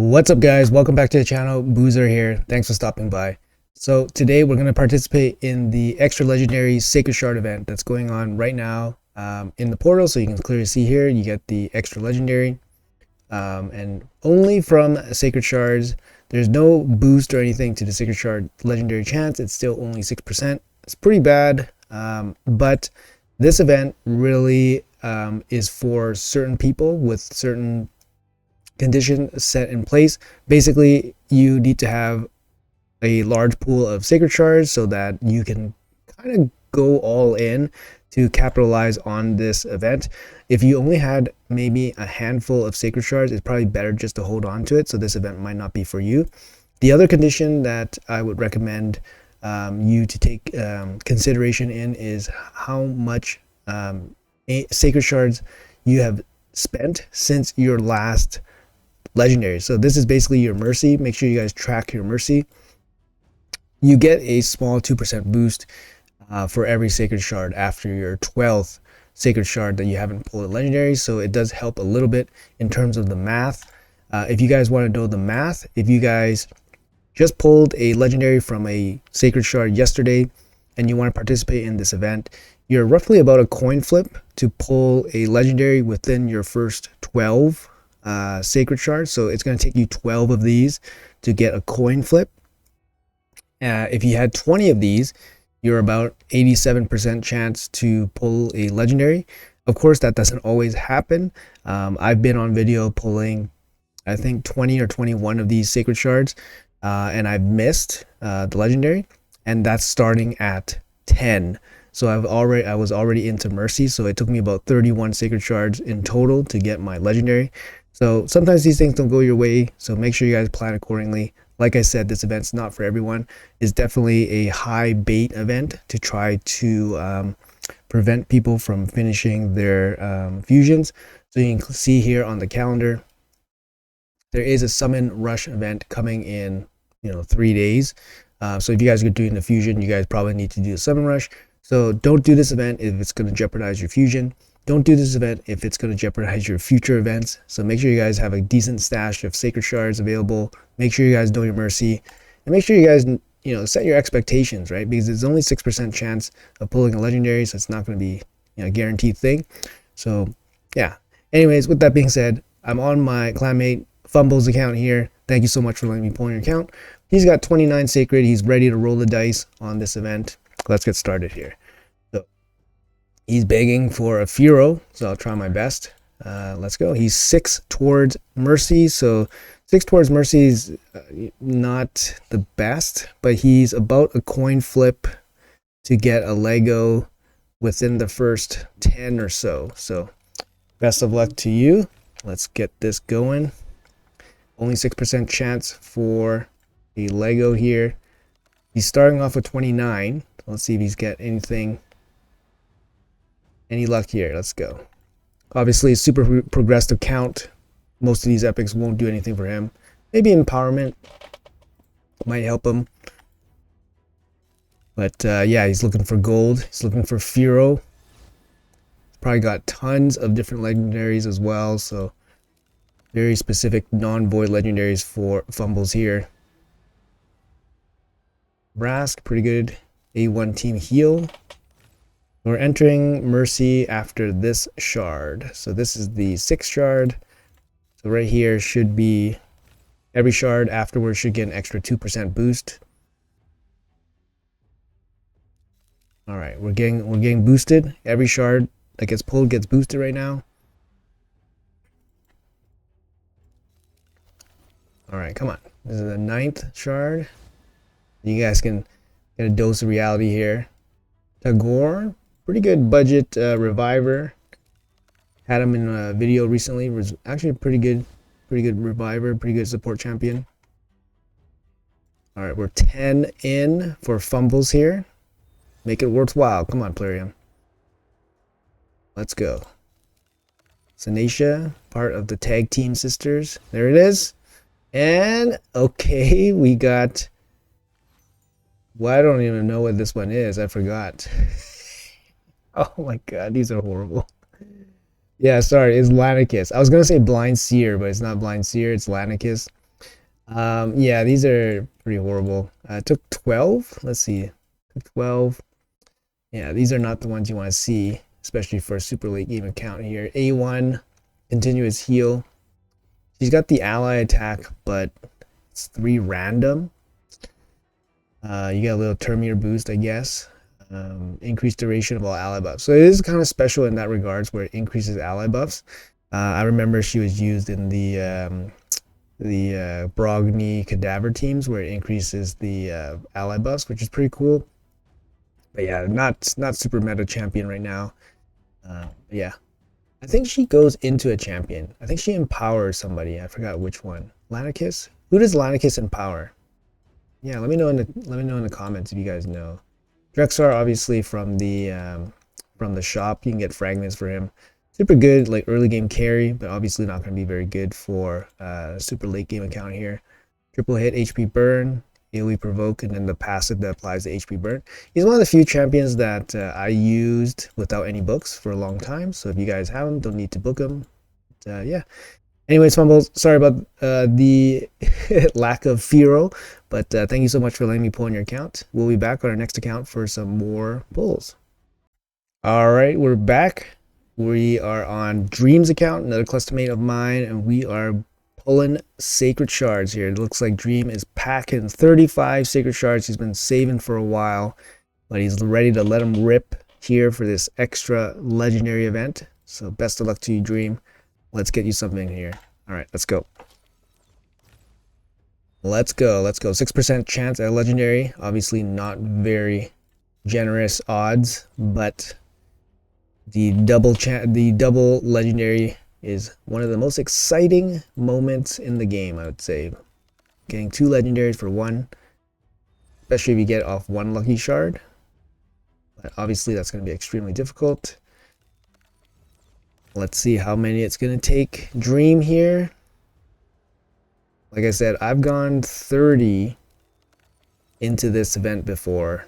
What's up, guys? Welcome back to the channel. Boozer here. Thanks for stopping by. So today we're going to participate in the extra legendary Sacred Shard event that's going on right now in the portal. So you can clearly see here you get the extra legendary and only from Sacred Shards. There's no boost or anything to the Sacred Shard legendary chance. It's still only 6%. It's pretty bad, but this event really is for certain people with certain condition set in place. Basically, you need to have a large pool of sacred shards so that you can kind of go all in to capitalize on this event. If you only had maybe a handful of sacred shards, it's probably better just to hold on to it, so this event might not be for you. The other condition that I would recommend you to take consideration in is how much sacred shards you have spent since your last legendary. So this is basically your mercy. Make sure you guys track your mercy. You get a small 2% boost for every sacred shard after your 12th sacred shard that you haven't pulled a legendary, so it does help a little bit in terms of the math. If you guys want to know the math, if you guys just pulled a legendary from a sacred shard yesterday and you want to participate in this event, you're roughly about a coin flip to pull a legendary within your first 12 sacred shards. So it's going to take you 12 of these to get a coin flip. If you had 20 of these, you're about 87% chance to pull a legendary. Of course, that doesn't always happen. I've been on video pulling, I think, 20 or 21 of these sacred shards, and I've missed the legendary, and that's starting at 10. So I was already into mercy, so it took me about 31 sacred shards in total to get my legendary. So sometimes these things don't go your way, so make sure you guys plan accordingly. Like I said, this event's not for everyone. It's definitely a high bait event to try to prevent people from finishing their fusions. So you can see here on the calendar, there is a summon rush event coming in 3 days. So if you guys are doing the fusion, you guys probably need to do a summon rush. So don't do this event if it's going to jeopardize your fusion. Don't do this event if it's going to jeopardize your future events. So make sure you guys have a decent stash of sacred shards available. Make sure you guys know your mercy, and make sure you guys set your expectations, right? Because there's only 6% chance of pulling a legendary, so it's not going to be a guaranteed thing. So yeah. Anyways, with that being said, I'm on my clanmate Fumbles account here. Thank you so much for letting me pull in your account. He's got 29 sacred. He's ready to roll the dice on this event. Let's get started here. He's begging for a Furo, so I'll try my best. Let's go. He's 6 towards Mercy, so 6 towards Mercy is not the best, but he's about a coin flip to get a Lego within the first 10 or so. So best of luck to you. Let's get this going. Only 6% chance for a Lego here. He's starting off with 29. Let's see if he's got anything. Any luck here? Let's go. Obviously, super progressive count. Most of these epics won't do anything for him. Maybe empowerment might help him. But yeah, he's looking for gold. He's looking for Furo. Probably got tons of different legendaries as well. So very specific non-void legendaries for Fumbles here. Brask, pretty good. A1 team heal. We're entering Mercy after this shard. So this is the 6th shard. So right here should be every shard afterwards should get an extra 2% boost. All right, we're getting boosted. Every shard that gets pulled gets boosted right now. All right, come on. This is the 9th shard. You guys can get a dose of reality here. Tagore. Pretty good budget reviver. Had him in a video recently. Was actually a pretty good reviver, pretty good support champion. All right, we're 10 in for Fumbles here. Make it worthwhile. Come on, Plarium. Let's go. Sanacia, part of the tag team sisters. There it is. And okay, we got. Well, I don't even know what this one is. I forgot. Oh my god, these are horrible. Yeah, sorry, it's Lanicus. I was gonna say Blind Seer, but it's not Blind Seer, it's Lanicus. Yeah, these are pretty horrible. Took 12. Let's see. Took 12. Yeah, these are not the ones you want to see, especially for a super late game account here. A1, continuous heal. She's got the ally attack, but it's 3 random. You get a little termier boost, I guess. Increased duration of all ally buffs. So it is kind of special in that regards, where it increases ally buffs. I remember she was used in the Brogni Cadaver teams, where it increases the ally buffs, which is pretty cool. But yeah, not super meta champion right now. Yeah, I think she goes into a champion. I think she empowers somebody. I forgot which one. Lanicus? Who does Lanicus empower? Yeah, let me know in the comments if you guys know. Drexar, obviously from the shop, you can get fragments for him. Super good, like early game carry, but obviously not going to be very good for super late game account here. Triple hit, HP burn, AoE provoke, and then the passive that applies the HP burn. He's one of the few champions that I used without any books for a long time. So if you guys have him, don't need to book him. But, yeah. Anyways, Fumbles, sorry about the lack of Firo, but thank you so much for letting me pull in your account. We'll be back on our next account for some more pulls. All right, we're back. We are on Dream's account, another cluster mate of mine, and we are pulling sacred shards here. It looks like Dream is packing 35 sacred shards. He's been saving for a while, but he's ready to let them rip here for this extra legendary event. So best of luck to you, Dream. Let's get you something here. All right, let's go. Let's go. 6% chance at a legendary. Obviously not very generous odds, but the double legendary is one of the most exciting moments in the game, I would say. Getting 2 legendaries for 1, especially if you get off 1 lucky shard. But obviously that's going to be extremely difficult. Let's see how many it's going to take. Dream here. Like I said, I've gone 30 into this event before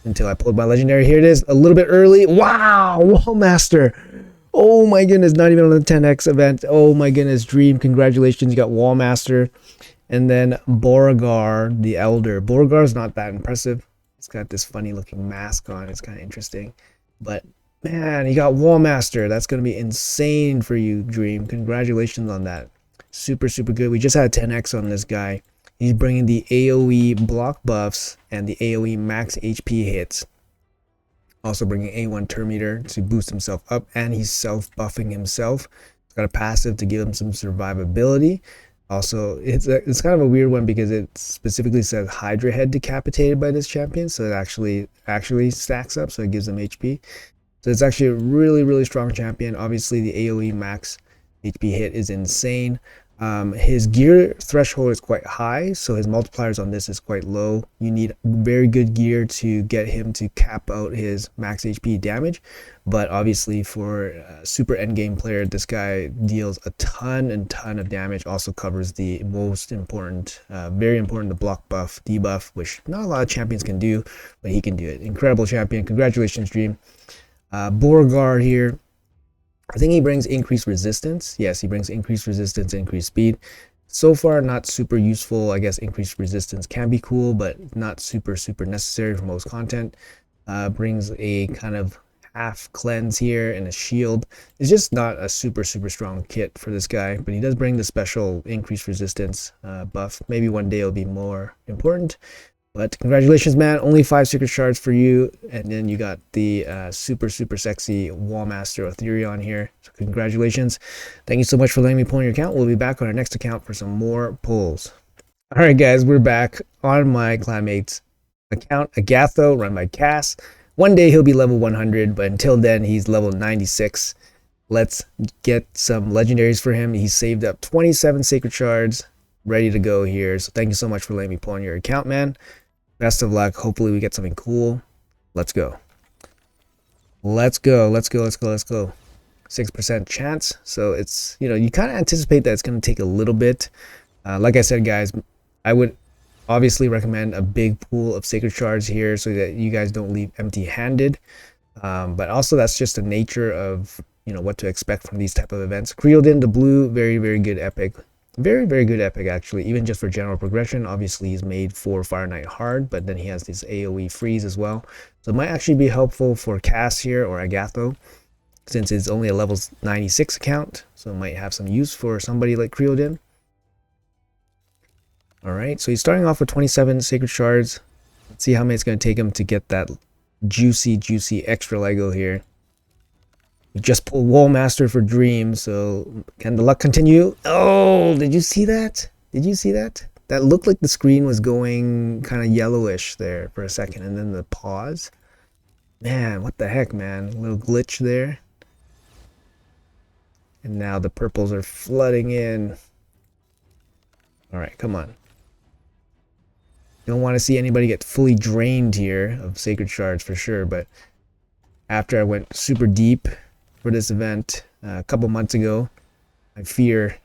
until I pulled my legendary. Here it is, a little bit early. Wow, Wallmaster. Oh my goodness, not even on the 10x event. Oh my goodness, Dream, congratulations, you got Wallmaster. And then Beauregard the Elder. Beauregard's not that impressive. It's got this funny looking mask on. It's kind of interesting. But man, you got Wallmaster. That's going to be insane for you, Dream. Congratulations on that. Super, super good. We just had 10x on this guy. He's bringing the AoE block buffs and the AoE max HP hits. Also bringing A1 turn meter to boost himself up, and he's self-buffing himself. He's got a passive to give him some survivability. Also, it's kind of a weird one because it specifically says Hydra head decapitated by this champion, so it actually stacks up, so it gives him HP. So it's actually a really, really strong champion. Obviously, the AoE max HP hit is insane. His gear threshold is quite high, so his multipliers on this is quite low. You need very good gear to get him to cap out his max HP damage, but obviously for a super endgame player, this guy deals a ton of damage. Also covers the most important, very important, the block buff, debuff, which not a lot of champions can do, but he can do it. Incredible champion. Congratulations, Dream. Beauregard here. I think he brings increased resistance. Yes, he brings increased resistance, increased speed. So far, not super useful. I guess increased resistance can be cool, but not super necessary for most content. Brings a kind of half cleanse here and a shield. It's just not a super strong kit for this guy, but he does bring the special increased resistance buff. Maybe one day it'll be more important. But congratulations, man. Only 5 secret shards for you. And then you got the super sexy Wallmaster Ethereon here. So congratulations. Thank you so much for letting me pull in your account. We'll be back on our next account for some more pulls. All right, guys, we're back on my clanmate's account, Agatho, run by Cass. One day he'll be level 100, but until then, he's level 96. Let's get some legendaries for him. He's saved up 27 sacred shards, ready to go here. So thank you so much for letting me pull in your account, man. Best of luck. Hopefully we get something cool. Let's go. Let's go. 6% chance. So it's, you kind of anticipate that it's going to take a little bit. Like I said, guys, I would obviously recommend a big pool of sacred shards here so that you guys don't leave empty-handed. But also that's just the nature of, what to expect from these type of events. Creeled in the blue, very good epic. Very, very good epic actually, even just for general progression. Obviously he's made for Fire Knight hard, but then he has this AoE freeze as well. So it might actually be helpful for Cass here or Agatho, since it's only a level 96 account. So it might have some use for somebody like Creodin. Alright, so he's starting off with 27 Sacred Shards. Let's see how many it's going to take him to get that juicy, juicy extra Lego here. We just pulled Wall Master for Dream, so can the luck continue? Oh, did you see that? Did you see that? That looked like the screen was going kind of yellowish there for a second, and then the pause. Man, what the heck, man? A little glitch there. And now the purples are flooding in. Alright, come on. Don't want to see anybody get fully drained here of Sacred Shards for sure, but after I went super deep for this event a couple months ago, I fear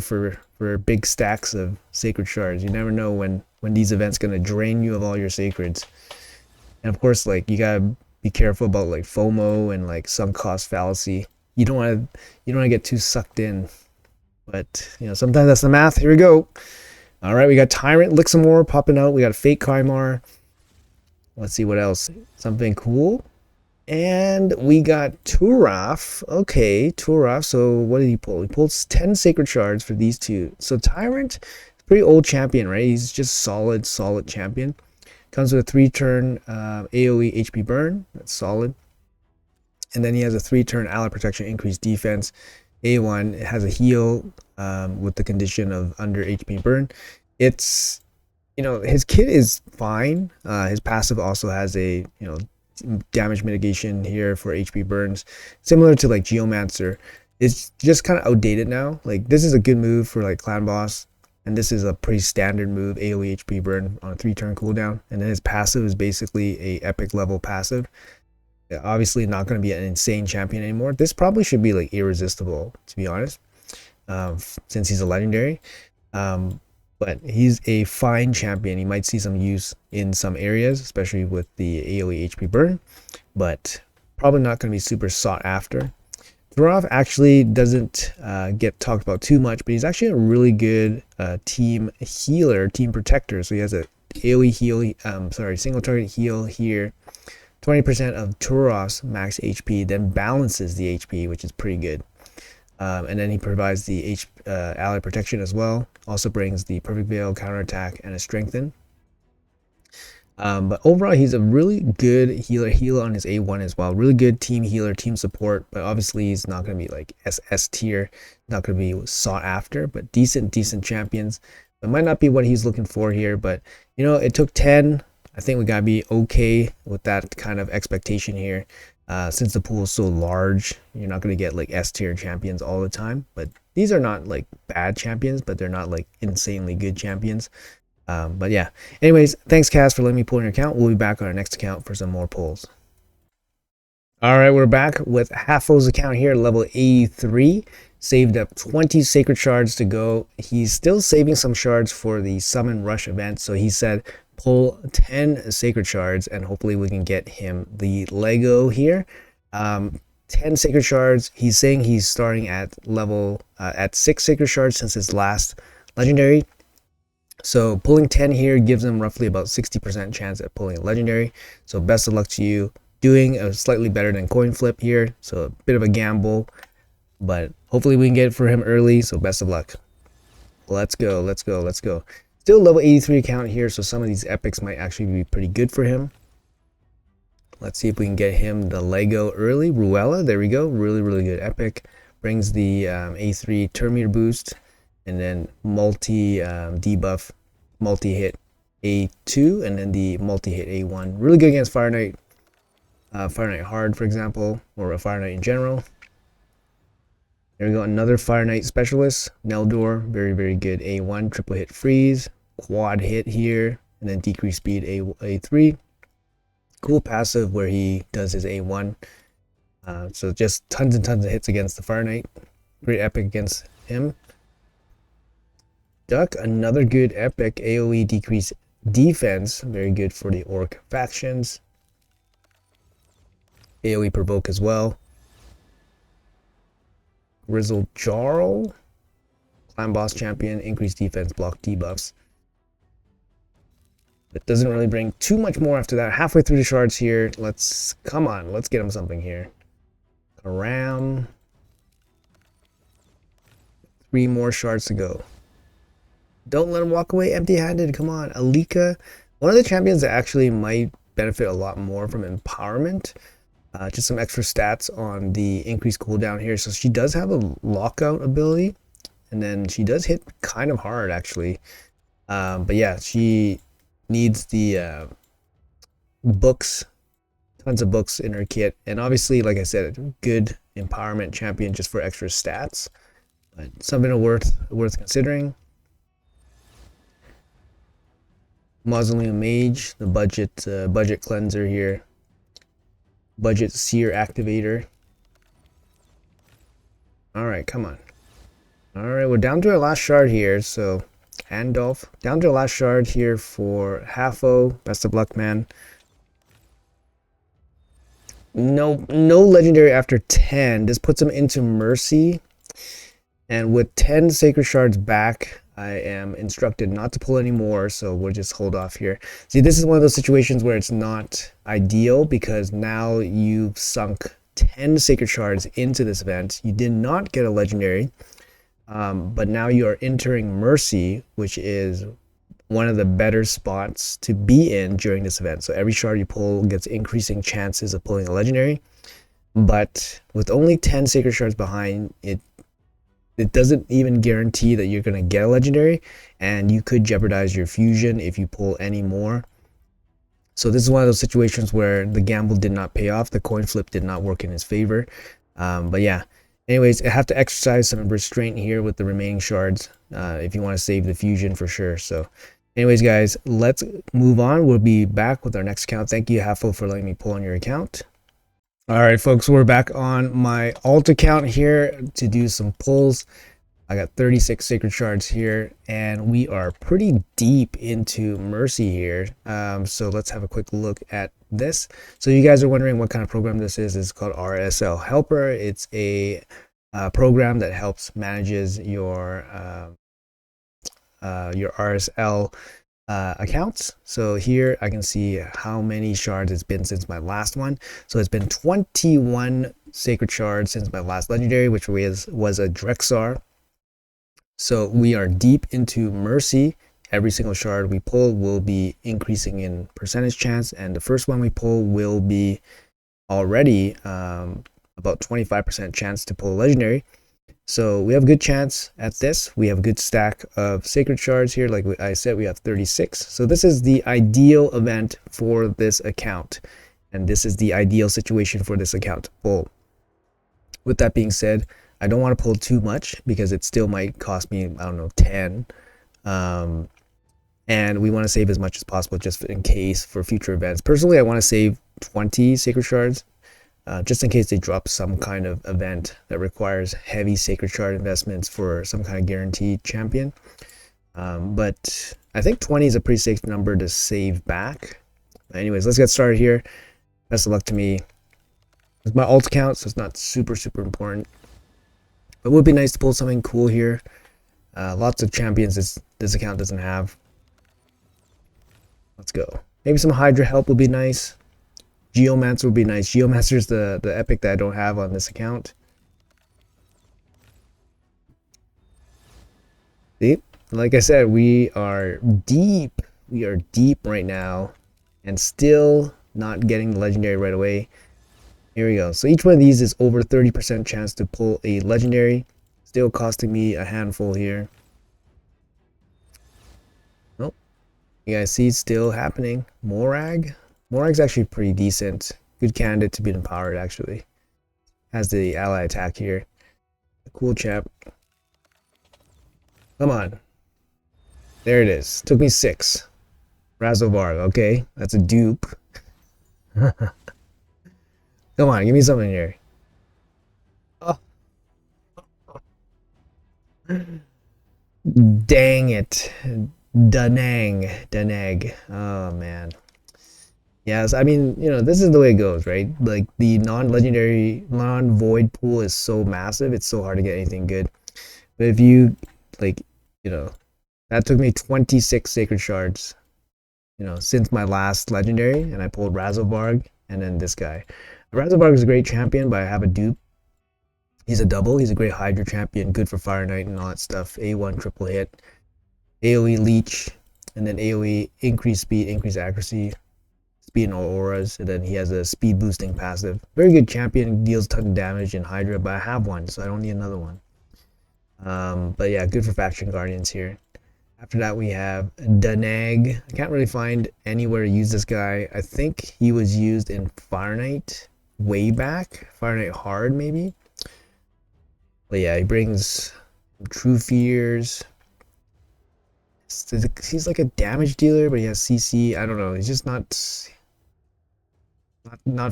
for big stacks of Sacred Shards. You never know when these events gonna drain you of all your sacreds. And of course, like, you gotta be careful about like FOMO and like sunk cost fallacy. You don't want to get too sucked in, but you know, sometimes that's the math. Here we go. All right, we got Tyrant Lixamore popping out. We got a Fake Kaimar. Let's see what else. Something cool. And we got Turaf. Okay, Turaf. So what did he pull? He pulled 10 Sacred Shards for these two. So Tyrant, pretty old champion, right? He's just solid champion. Comes with a 3-turn AoE HP burn. That's solid. And then he has a 3-turn ally protection, increased defense. A1, it has a heal with the condition of under HP burn. It's, you know, his kit is fine. His passive also has a, you know, damage mitigation here for HP burns, similar to like Geomancer. It's just kind of outdated now. Like, this is a good move for like clan boss, and this is a pretty standard move, AoE HP burn on a 3-turn cooldown. And then his passive is basically a epic level passive. Obviously not going to be an insane champion anymore. This probably should be like irresistible, to be honest, since he's a legendary. But he's a fine champion. He might see some use in some areas, especially with the AoE HP burn, but probably not going to be super sought after. Thorov actually doesn't get talked about too much, but he's actually a really good team healer, team protector. So he has a AoE heal, single target heal here. 20% of Turov's max HP, then balances the HP, which is pretty good. And then he provides the ally protection as well. Also brings the Perfect Veil, counterattack, and a strengthen. But overall, he's a really good healer on his A1 as well. Really good team healer, team support. But obviously, he's not going to be like SS tier, not going to be sought after. But decent champions. It might not be what he's looking for here, but you know, it took 10. I think we gotta be okay with that kind of expectation here. Since the pool is so large, you're not gonna get like S tier champions all the time. But these are not like bad champions, but they're not like insanely good champions. But yeah. Anyways, thanks Cass for letting me pull in your account. We'll be back on our next account for some more pulls. All right, we're back with Hafo's account here, level 83. Saved up 20 Sacred Shards to go. He's still saving some shards for the Summon Rush event, so he said pull 10 Sacred Shards and hopefully we can get him the Lego here. 10 Sacred Shards. He's saying he's starting at level at 6 Sacred Shards since his last legendary. So pulling 10 here gives him roughly about 60% chance at pulling a legendary. So best of luck to you. Doing a slightly better than coin flip here, so a bit of a gamble, but hopefully we can get it for him early. So best of luck. Let's go. Still level 83 account here, so some of these epics might actually be pretty good for him. Let's see if we can get him the Lego early. Ruella, there we go. Really good epic. Brings the A3 turn meter boost, and then multi debuff, multi hit A2, and then the multi hit A1. Really good against Fire Knight hard, for example, or a Fire Knight in general. There we go, another Fire Knight specialist, Neldor, very good A1, triple hit freeze, quad hit here, and then decrease speed A3. Cool passive where he does his A1. So just tons and tons of hits against the Fire Knight. Great epic against him. Duck, another good epic, AoE decrease defense, very good for the Orc factions. AoE provoke as well. Grizzled Jarl, Clan Boss Champion, increased defense, block debuffs. It doesn't really bring too much more after that. Halfway through the shards here. Come on, let's get him something here. Ram. 3 more shards to go. Don't let him walk away empty-handed. Come on, Alika. One of the champions that actually might benefit a lot more from empowerment. Just some extra stats on the increased cooldown here. So she does have a lockout ability. And then she does hit kind of hard, actually. But yeah, she needs the books. Tons of books in her kit. And obviously, like I said, good empowerment champion just for extra stats. But something worth considering. Mausoleum Mage, the budget cleanser here. Budget Seer Activator. Alright, come on. Alright, we're down to our last shard here, so Andolph. Down to our last shard here for Agatho. Best of luck, man. No legendary after 10. This puts him into Mercy. And with 10 Sacred Shards back, I am instructed not to pull any more, so we'll just hold off here. See, this is one of those situations where it's not ideal because now you've sunk 10 Sacred Shards into this event. You did not get a legendary, but now you are entering Mercy, which is one of the better spots to be in during this event. So every shard you pull gets increasing chances of pulling a legendary, but with only 10 Sacred Shards behind it, it doesn't even guarantee that you're going to get a legendary, and you could jeopardize your fusion if you pull any more. So this is one of those situations where the gamble did not pay off. The coin flip did not work in his favor. But yeah, anyways, I have to exercise some restraint here with the remaining shards if you want to save the fusion for sure. So anyways, guys, let's move on. We'll be back with our next account. Thank you, Agatho, for letting me pull on your account. All right, folks, we're back on my alt account here to do some pulls. I got 36 Sacred Shards here, and we are pretty deep into Mercy here. So let's have a quick look at this. So you guys are wondering what kind of program this is. It's called RSL Helper. It's a program that helps manages your RSL accounts. So here I can see how many shards it's been since my last one. So it's been 21 Sacred Shards since my last legendary, which was a Drexar. So we are deep into Mercy. Every single shard we pull will be increasing in percentage chance, and the first one we pull will be already about 25% chance to pull a legendary. So we have a good chance at this. We have a good stack of Sacred Shards here. Like I said, we have 36. So this is the ideal event for this account. And this is the ideal situation for this account to pull. With that being said, I don't want to pull too much because it still might cost me, I don't know, 10. And we want to save as much as possible just in case for future events. Personally, I want to save 20 Sacred Shards. Just in case they drop some kind of event that requires heavy Sacred Shard investments for some kind of guaranteed champion. But I think 20 is a pretty safe number to save back. Anyways, let's get started here. Best of luck to me. It's my alt account, so it's not super important. But it would be nice to pull something cool here. Lots of champions this account doesn't have. Let's go. Maybe some Hydra help would be nice. Geomancer would be nice. Geomancer is the epic that I don't have on this account. See? Like I said, we are deep. We are deep right now. And still not getting the legendary right away. Here we go. So each one of these is over 30% chance to pull a legendary. Still costing me a handful here. Nope. You guys see it's still happening. Morag. Morag's actually pretty decent. Good candidate to be empowered, actually. Has the ally attack here. A cool chap. Come on. There it is. Took me 6. Razovarg, okay. That's a dupe. Come on, give me something here. Oh. Dang it. Danang. Oh, man. Yes, I mean, you know, this is the way it goes, right? Like, the non-legendary, non-void pool is so massive, it's so hard to get anything good. But if you like, you know, that took me 26 sacred shards, you know, since my last legendary, and I pulled Razzlebarg and then this guy. Razzlebarg is a great champion, but I have a dupe. He's a double. He's a great Hydra champion, good for Fire Knight and all that stuff. A1 triple hit, AoE leech, and then AoE increase speed, increase accuracy, speed and all auras, and then he has a speed boosting passive. Very good champion, deals a ton of damage in Hydra, but I have one, so I don't need another one. But yeah, good for faction guardians here. After that, we have Danag. I can't really find anywhere to use this guy. I think he was used in Fire Knight way back. Fire Knight Hard, maybe. But yeah, he brings True Fears. He's like a damage dealer, but he has CC. I don't know. He's just not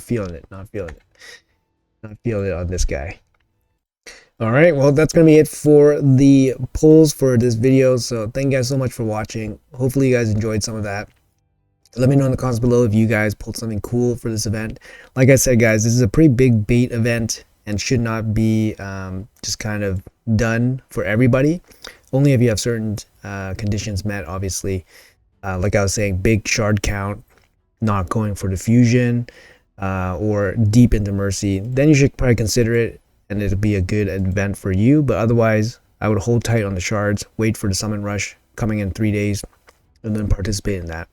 feeling it. Not feeling it on this guy. All right, well, that's going to be it for the pulls for this video. So thank you guys so much for watching. Hopefully you guys enjoyed some of that. Let me know in the comments below if you guys pulled something cool for this event. Like I said, guys, this is a pretty big bait event and should not be just kind of done for everybody. Only if you have certain conditions met, obviously. Like I was saying, big shard count, not going for diffusion, or deep into mercy. Then you should probably consider it, and it'll be a good event for you. But otherwise, I would hold tight on the shards, wait for the summon rush coming in 3 days, and then participate in that.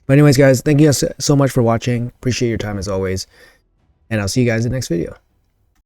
But anyways, guys, thank you guys so much for watching. Appreciate your time as always, and I'll see you guys in the next video.